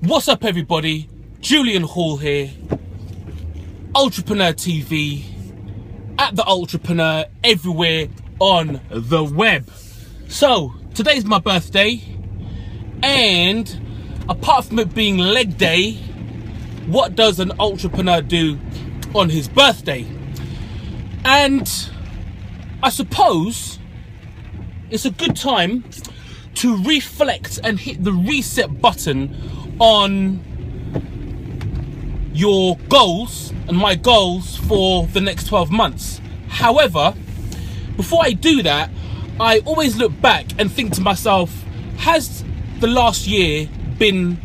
What's up everybody, Julian Hall here, Ultrapreneur TV, at the Ultrapreneur, everywhere on the web. So, today's my birthday, and apart from it being leg day, what does an Ultrapreneur do on his birthday? And I suppose it's a good time to reflect and hit the reset button on your goals and my goals for the next 12 months. However, before I do that, I always look back and think to myself, has the last year been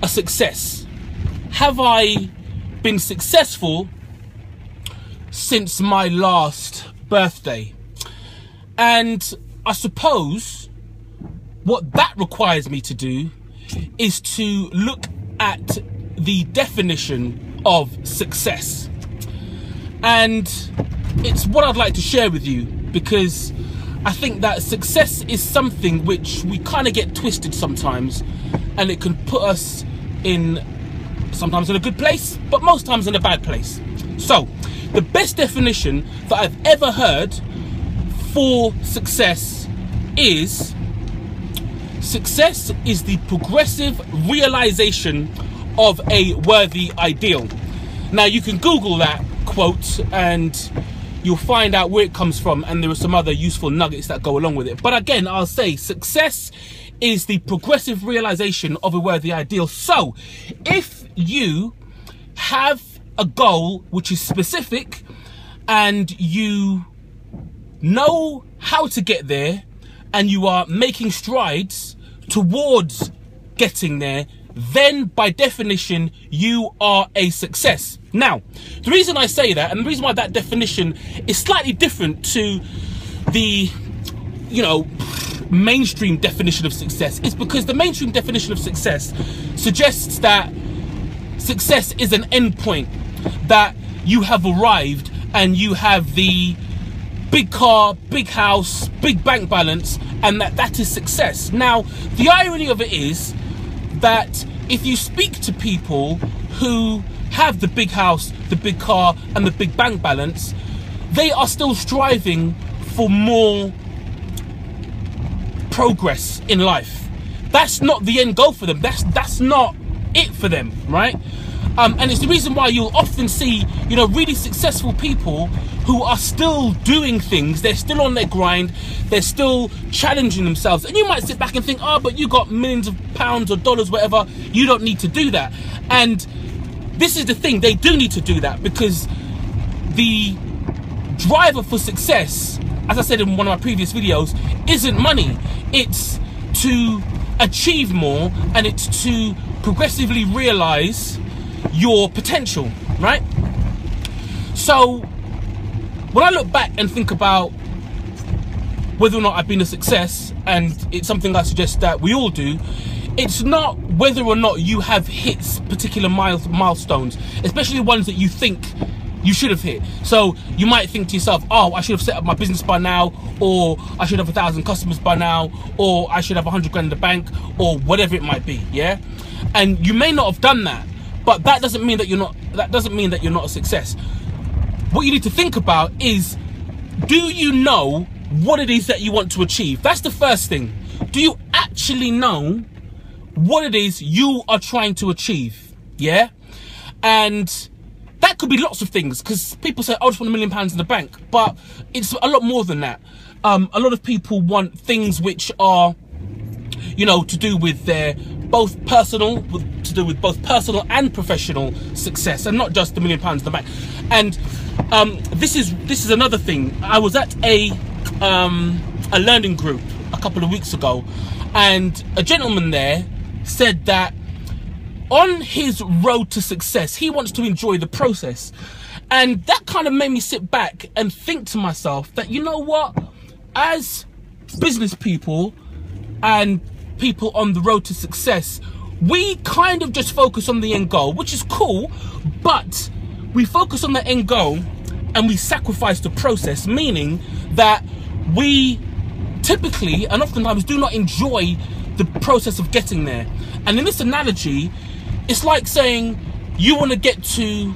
a success? Have I been successful since my last birthday? And I suppose what that requires me to do is to look at the definition of success. And it's what I'd like to share with you, because I think that success is something which we kind of get twisted sometimes, and it can put us in, sometimes in a good place, but most times in a bad place. So, the best definition that I've ever heard for success is the progressive realization of a worthy ideal. Now you can Google that quote and you'll find out where it comes from, and there are some other useful nuggets that go along with it. But again, I'll say success is the progressive realization of a worthy ideal. So if you have a goal which is specific and you know how to get there and you are making strides towards getting there, then by definition you are a success. Now, the reason I say that, and the reason why that definition is slightly different to the, mainstream definition of success, is because the mainstream definition of success suggests that success is an end point, that you have arrived and you have the big car, big house, big bank balance, and that is success. Now, the irony of it is that if you speak to people who have the big house, the big car, and the big bank balance, they are still striving for more progress in life. That's not the end goal for them. That's not it for them, right? And it's the reason why you'll often see, really successful people who are still doing things. They're still on their grind. They're still challenging themselves. And you might sit back and think, oh, but you got millions of pounds or dollars, whatever. You don't need to do that. And this is the thing. They do need to do that, because the driver for success, as I said in one of my previous videos, isn't money. It's to achieve more, and it's to progressively realize your potential, right? So when I look back and think about whether or not I've been a success, and it's something I suggest that we all do, it's not whether or not you have hit particular milestones, especially ones that you think you should have hit. So you might think to yourself, oh, I should have set up my business by now, or I should have 1,000 customers by now, or I should have 100 grand in the bank, or whatever it might be, yeah? And you may not have done that, but that doesn't mean that you're not a success. What you need to think about is, do you know what it is that you want to achieve? That's the first thing. Do you actually know what it is you are trying to achieve? Yeah? And that could be lots of things, because people say, oh, I just want £1 million in the bank, but it's a lot more than that. A lot of people want things which are, to do with their both personal and professional success, and not just the £1 million in the bank. And this is another thing. I was at a learning group a couple of weeks ago, and a gentleman there said that on his road to success, he wants to enjoy the process. And that kind of made me sit back and think to myself that, you know what, as business people and people on the road to success, we kind of just focus on the end goal, which is cool, but we focus on the end goal and we sacrifice the process, meaning that we typically and oftentimes do not enjoy the process of getting there. And in this analogy, it's like saying you want to get to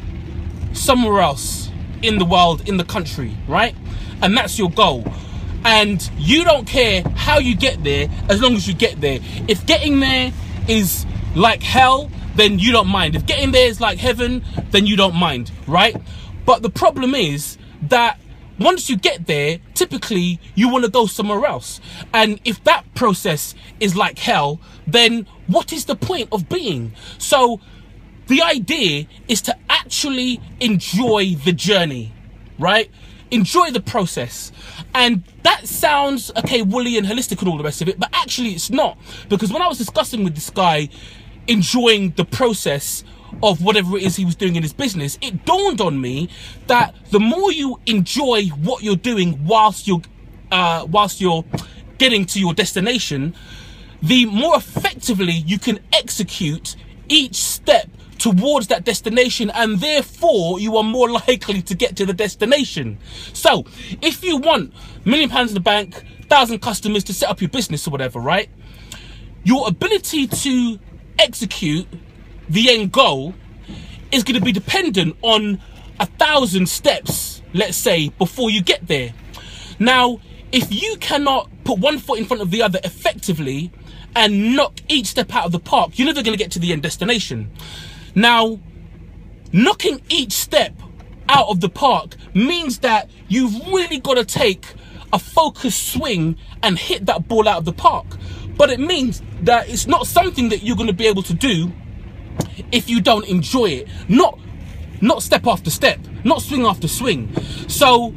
somewhere else in the world, in the country, right? And that's your goal. And you don't care how you get there as long as you get there. If getting there is like hell, then you don't mind. If getting there is like heaven, then you don't mind, right? But the problem is that once you get there, typically you want to go somewhere else. And if that process is like hell, then what is the point of being? So the idea is to actually enjoy the journey, right? Enjoy the process. And that sounds, okay, woolly and holistic and all the rest of it, but actually it's not. Because when I was discussing with this guy, enjoying the process of whatever it is he was doing in his business, it dawned on me that the more you enjoy what you're doing whilst you're getting to your destination, the more effectively you can execute each step towards that destination, and therefore you are more likely to get to the destination. So if you want £1 million in the bank, 1,000 customers to set up your business or whatever, right? Your ability to execute the end goal is going to be dependent on 1,000 steps, let's say, before you get there. Now, if you cannot put one foot in front of the other effectively and knock each step out of the park, you're never going to get to the end destination. Now, knocking each step out of the park means that you've really got to take a focused swing and hit that ball out of the park. But it means that it's not something that you're going to be able to do if you don't enjoy it. Not step after step, not swing after swing. So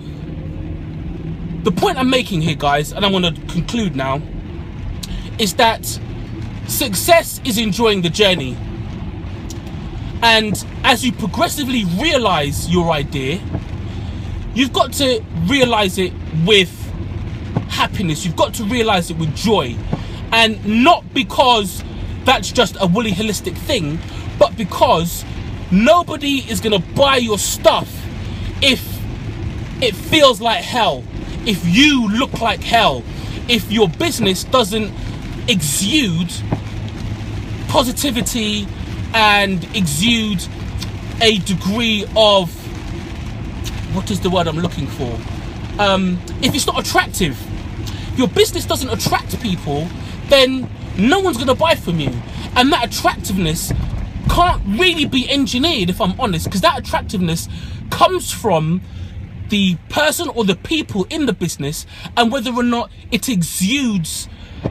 the point I'm making here, guys, and I want to conclude now, is that success is enjoying the journey. And as you progressively realize your idea, you've got to realize it with happiness. You've got to realize it with joy. And not because that's just a woolly holistic thing, but because nobody is going to buy your stuff if it feels like hell, if you look like hell, if your business doesn't exude positivity and exude a degree of, what is the word I'm looking for? If it's not attractive, if your business doesn't attract people, then no one's going to buy from you. And that attractiveness can't really be engineered, if I'm honest, because that attractiveness comes from the person or the people in the business and whether or not it exudes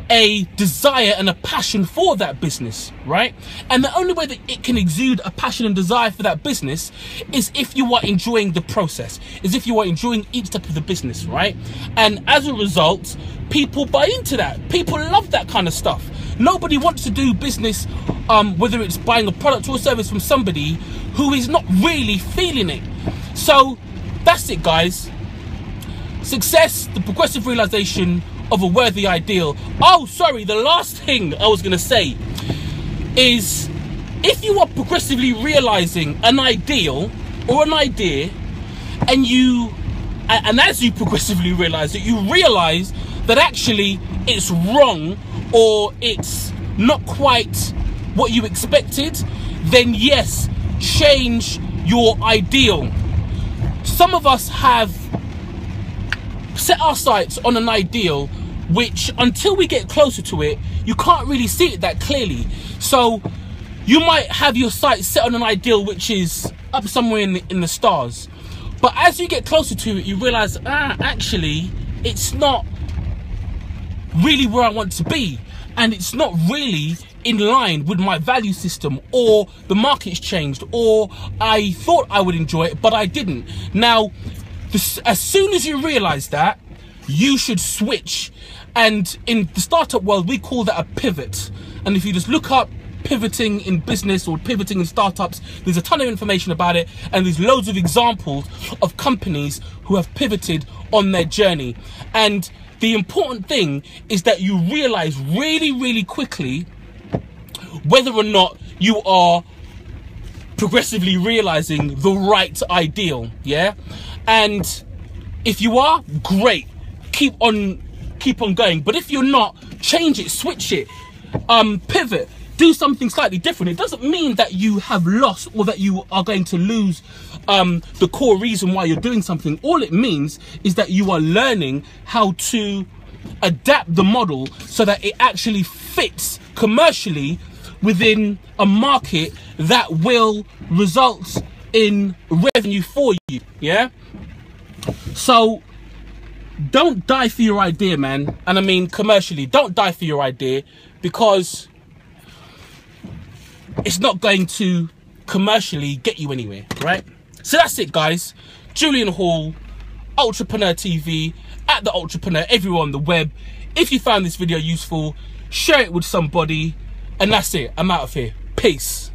a desire and a passion for that business, right? And the only way that it can exude a passion and desire for that business is if you are enjoying the process, is if you are enjoying each step of the business, right? And as a result, people buy into that. People love that kind of stuff. Nobody wants to do business, whether it's buying a product or a service from somebody who is not really feeling it. So that's it, guys. Success, the progressive realization of a worthy ideal. Oh, sorry, the last thing I was going to say is, if you are progressively realizing an ideal or an idea, and as you progressively realize it, you realize that actually it's wrong or it's not quite what you expected, then yes, change your ideal. Some of us have set our sights on an ideal which, until we get closer to it, you can't really see it that clearly. So you might have your sights set on an ideal which is up somewhere in the stars, but as you get closer to it, you realize, actually it's not really where I want to be, and it's not really in line with my value system, or the market's changed, or I thought I would enjoy it but I didn't. Now, as soon as you realize that, you should switch. And in the startup world, we call that a pivot. And if you just look up pivoting in business or pivoting in startups, there's a ton of information about it, and there's loads of examples of companies who have pivoted on their journey. And the important thing is that you realize really, really quickly whether or not you are progressively realizing the right ideal, yeah? And if you are, great, keep on going. But if you're not, change it, switch it. pivot, do something slightly different. It doesn't mean that you have lost or that you are going to lose the core reason why you're doing something. All it means is that you are learning how to adapt the model so that it actually fits commercially within a market that will result in revenue for you. Yeah, so don't die for your idea, man. And I mean commercially, don't die for your idea, because it's not going to commercially get you anywhere, right? So that's it, guys. Julian Hall, Ultrapreneur TV, at the Ultrapreneur, everywhere on the web. If you found this video useful, share it with somebody, and that's it. I'm out of here. Peace.